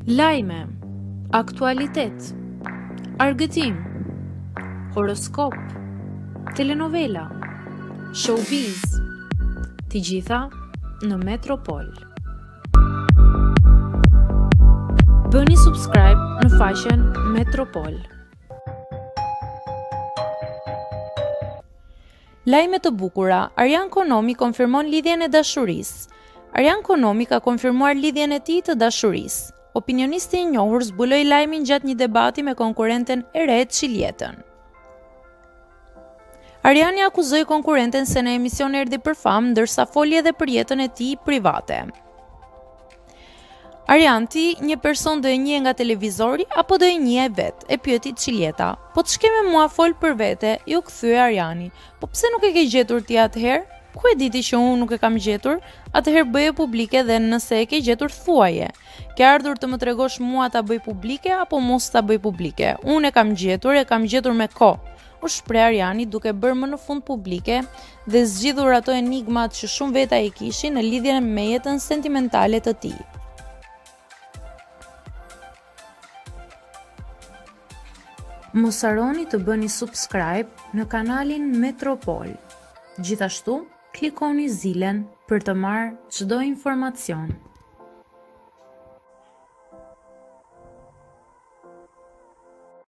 Lajme, aktualitet, argëtim, horoskop, telenovela, showbiz, të gjitha në Metropol. Bëni subscribe në faqen Metropol. Lajme të bukura, Arjan Konomi konfirmon lidhjen e dashurisë. Arjan Konomi ka konfirmuar lidhjen e tij të dashurisë. Opinionisti i njohur zbuloi lajmin gjatë një debati me konkurrenten e re Çiljetën. Arjani akuzoi konkurrenten se në emision erdhi për famë, ndërsa foli edhe për jetën e tij private. Arjanti, një person do e njeh nga televizori apo do e njeh vet? E pyeti Çiljeta. Po ç'ke me mua fol për vete? Ju kthye Arjani. Po pse nuk e ke gjetur ti atëherë? Ku e diti që unë nuk e kam gjetur? Atëherë bëje publike dhe nëse e ke gjetur thuaje. Ke ardhur të më tregosh mua ta bëj publike apo mos ta bëj publike? Unë e kam gjetur me kohë. U shpreh Arjani duke bërë më në fund publike dhe zgjidhur ato enigmat që shumë veta i kishin në lidhje me jetën sentimentale të tij. Mos harroni të bëni subscribe në kanalin Metropol. Gjithashtu, klikoni zilen për të marrë çdo informacion.